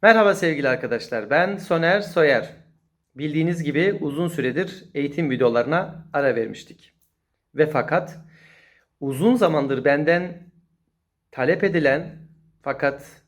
Merhaba sevgili arkadaşlar. Ben Soner Soyer. Bildiğiniz gibi uzun süredir eğitim videolarına ara vermiştik. Ve fakat uzun zamandır benden talep edilen fakat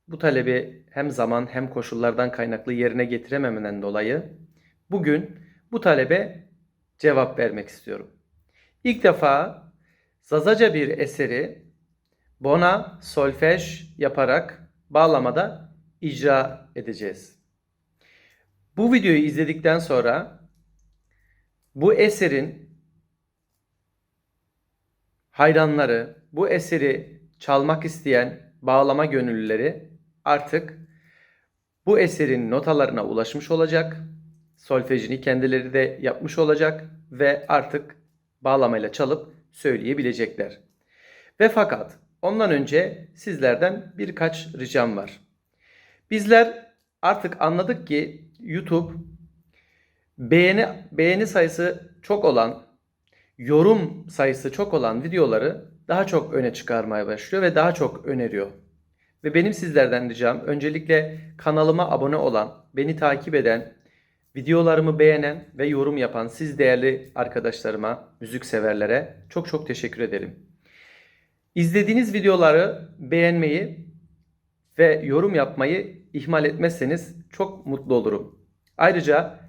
bu talebi hem zaman hem koşullardan kaynaklı yerine getirememeden dolayı bugün bu talebe cevap vermek istiyorum. İlk defa Zazaca bir eseri bona solfej yaparak bağlamada icra edeceğiz. Bu videoyu izledikten sonra bu eserin hayranları, bu eseri çalmak isteyen bağlama gönüllüleri artık bu eserin notalarına ulaşmış olacak. Solfejini kendileri de yapmış olacak ve artık bağlamayla çalıp söyleyebilecekler. Ve fakat ondan önce sizlerden birkaç ricam var. Bizler artık anladık ki YouTube beğeni sayısı çok olan, yorum sayısı çok olan videoları daha çok öne çıkarmaya başlıyor ve daha çok öneriyor. Ve benim sizlerden ricam öncelikle kanalıma abone olan, beni takip eden, videolarımı beğenen ve yorum yapan siz değerli arkadaşlarıma, müzik severlere çok çok teşekkür ederim. İzlediğiniz videoları beğenmeyi ve yorum yapmayı ihmal etmezseniz çok mutlu olurum. Ayrıca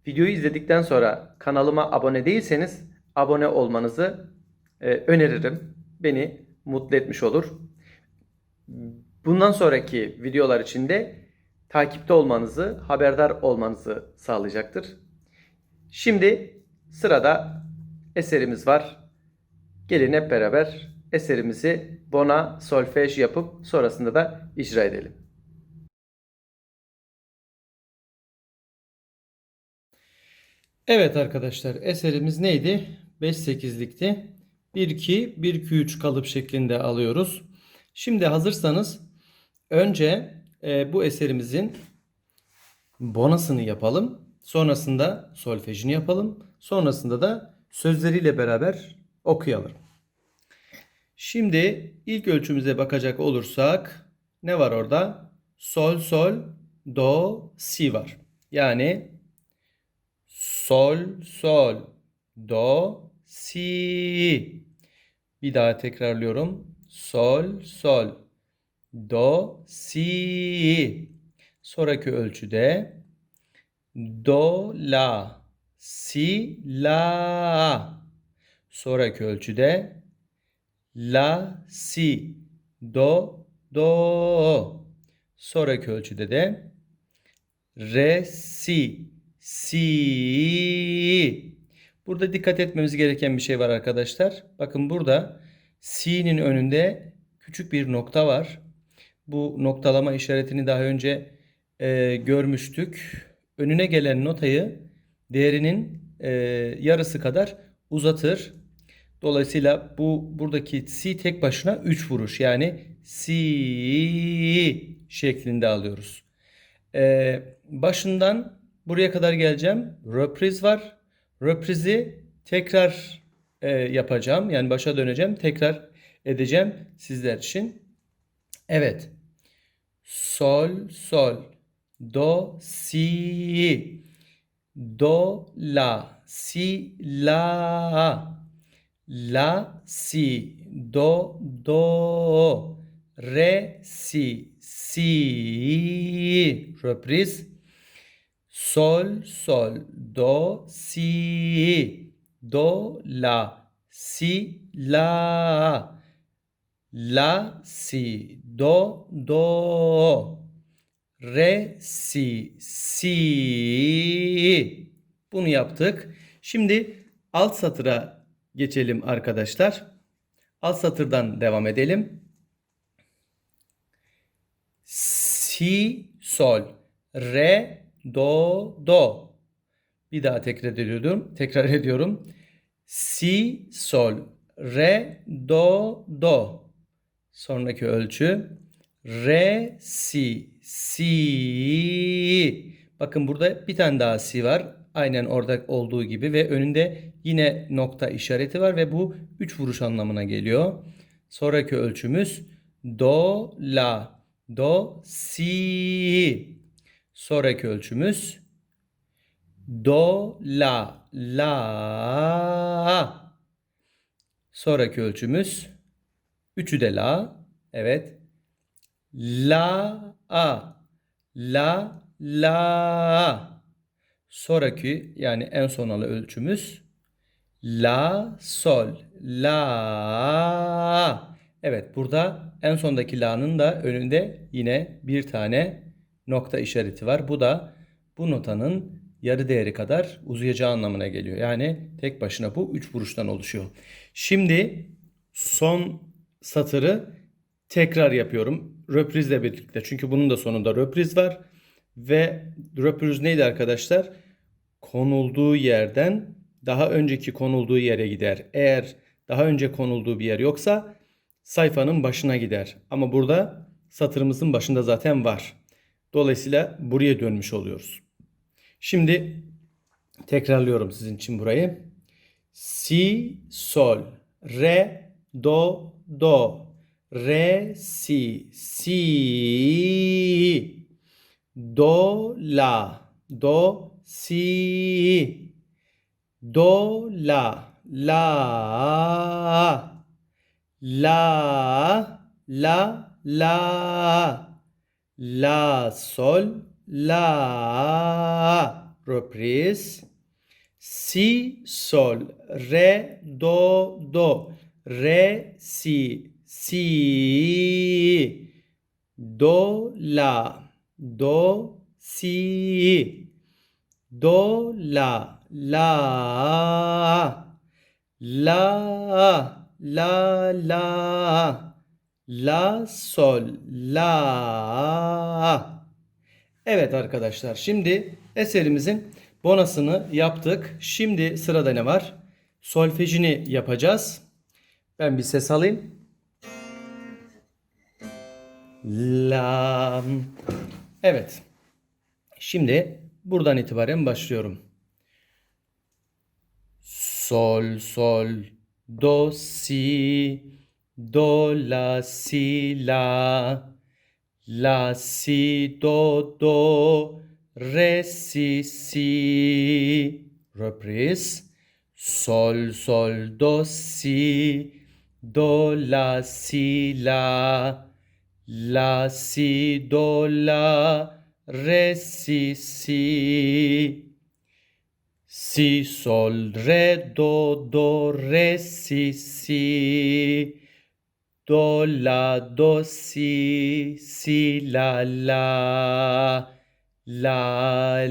videoyu izledikten sonra kanalıma abone değilseniz abone olmanızı öneririm. Beni mutlu etmiş olur. Bundan sonraki videolar için de takipte olmanızı, haberdar olmanızı sağlayacaktır. Şimdi sırada eserimiz var. Gelin hep beraber eserimizi bona solfej yapıp sonrasında da icra edelim. Evet arkadaşlar, eserimiz neydi? 5-8'likti. 1-2, 1-2-3 kalıp şeklinde alıyoruz. Şimdi hazırsanız önce bu eserimizin bonasını yapalım. Sonrasında solfejini yapalım. Sonrasında da sözleriyle beraber okuyalım. Şimdi ilk ölçümüze bakacak olursak ne var orada? Sol, sol, do, si var. Yani sol, sol, do, si. Bir daha tekrarlıyorum. Sol, sol, do, si. Sonraki ölçüde do, la, si, la. Sonraki ölçüde la, si, do, do. Sonraki ölçüde de re, si, si. Burada dikkat etmemiz gereken bir şey var arkadaşlar. Bakın burada si'nin önünde küçük bir nokta var. Bu noktalama işaretini daha önce görmüştük. Önüne gelen notayı değerinin yarısı kadar uzatır. Dolayısıyla buradaki si tek başına 3 vuruş, yani si şeklinde alıyoruz. Başından buraya kadar geleceğim. Röpriz var. Röprizi tekrar yapacağım. Yani başa döneceğim. Tekrar edeceğim sizler için. Evet. Sol, sol. Do, si. Do, la. Si, la. La, si. Do, do. Re, si. Si. Reprise. Sol, sol. Do, si. Do, la. Si, la. La, si, do, do. Re, si, si. Bunu yaptık. Şimdi alt satıra geçelim arkadaşlar. Alt satırdan devam edelim. Si, sol. Re, do, do. Bir daha tekrar ediyorum. Si, sol. Re, do, do. Sonraki ölçü re, si, si. Bakın burada bir tane daha si var. Aynen orada olduğu gibi ve önünde yine nokta işareti var ve bu 3 vuruş anlamına geliyor. Sonraki ölçümüz do, la. Do, si. Sonraki ölçümüz do, la, la. Sonraki ölçümüz üçü de la. Evet. La, a, la, la. Sonraki yani en sonralı ölçümüz la, sol, la. Evet, burada en sondaki la'nın da önünde yine bir tane nokta işareti var. Bu da bu notanın yarı değeri kadar uzayacağı anlamına geliyor. Yani tek başına bu 3 vuruştan oluşuyor. Şimdi son satırı tekrar yapıyorum. Röprizle birlikte. Çünkü bunun da sonunda röpriz var. Ve röpriz neydi arkadaşlar? Konulduğu yerden daha önceki konulduğu yere gider. Eğer daha önce konulduğu bir yer yoksa sayfanın başına gider. Ama burada satırımızın başında zaten var. Dolayısıyla buraya dönmüş oluyoruz. Şimdi tekrarlıyorum sizin için burayı. Si, sol, re, do, do, re, si, si, do, la, do, si, do, la, la, la, la, la, sol, la, reprise, si, sol, re, do, do, re, si, si, do, la, do, si, do, la, la, la, la, la, sol, la. Evet arkadaşlar, şimdi eserimizin bonasını yaptık. Şimdi sırada ne var? Solfejini yapacağız. Ben bir ses alayım. La. Evet. Şimdi buradan itibaren başlıyorum. Sol, sol, do, si, do, la, si, la, la, si, do, do, re, si, si. Reprise. Sol, sol, do, si, do, la, si, la, si, do, la, re, si, si. Si, sol, re, do, re, si, si. Do, la, do, si, si, la, la. La,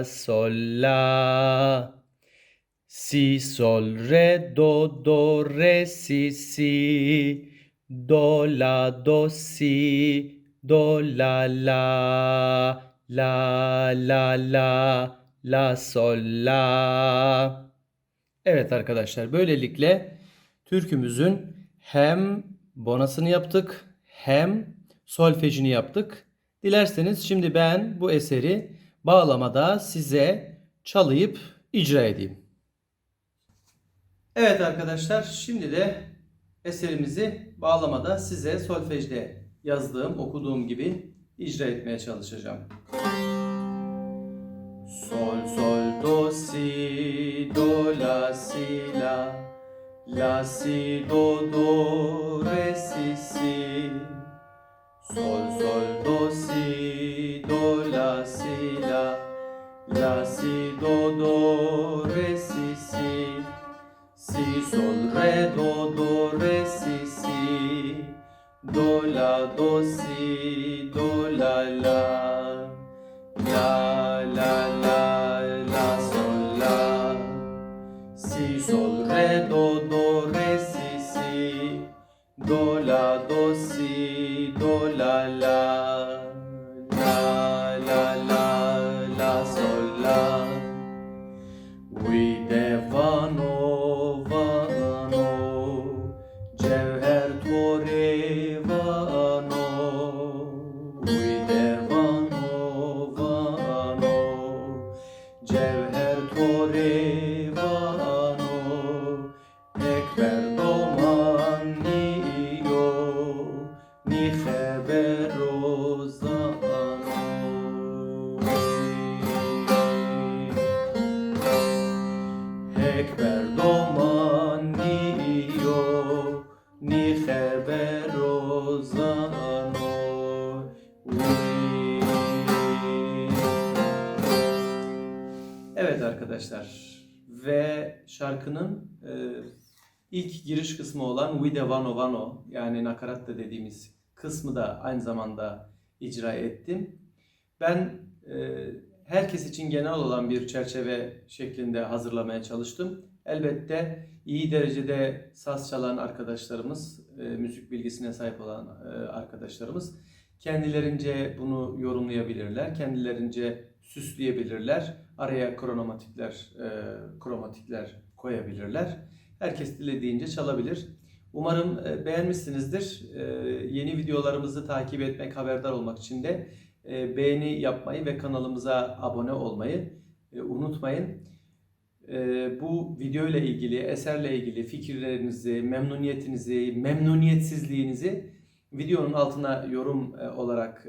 sol, la. Si, sol, re, do, re, si, si. Do, la, do, si. Do, la, la, sol, la. Evet arkadaşlar, böylelikle türkümüzün hem bonasını yaptık hem solfejini yaptık. Dilerseniz şimdi ben bu eseri bağlamada size çalıp icra edeyim. Evet arkadaşlar, şimdi de eserimizi bağlamada size solfejde yazdığım, okuduğum gibi icra etmeye çalışacağım. Sol, sol, do, si, do, la, si, la, si, do, re, si, si. Sol, sol, do, si, do, la, si, la, si, do, re, si, si. Si, sol, re, do, re, si, si. Do, la, do, si, do, la, la, sol, la. Si, sol, re, do, re, si, si. Do, la, do, si, do, la, la, sol, la. We devano, vano, cevher tore vano. We devano, vano, cevher tore vano. Ekber doman niyo, nihe Evet arkadaşlar, ve şarkının ilk giriş kısmı olan Vide Vano Vano, yani nakarat da dediğimiz kısmı da aynı zamanda icra ettim. Ben herkes için genel olan bir çerçeve şeklinde hazırlamaya çalıştım. Elbette iyi derecede saz çalan arkadaşlarımız, müzik bilgisine sahip olan arkadaşlarımız kendilerince bunu yorumlayabilirler, kendilerince süsleyebilirler, araya kromatikler koyabilirler. Herkes dilediğince çalabilir. Umarım beğenmişsinizdir. Yeni videolarımızı takip etmek, haberdar olmak için de beğeni yapmayı ve kanalımıza abone olmayı unutmayın. Bu video ile ilgili, eserle ilgili fikirlerinizi, memnuniyetinizi, memnuniyetsizliğinizi videonun altına yorum olarak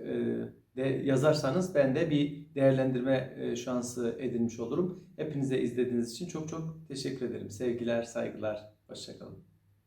de yazarsanız ben de bir değerlendirme şansı edinmiş olurum. Hepinize izlediğiniz için çok çok teşekkür ederim. Sevgiler, saygılar, hoşça kalın.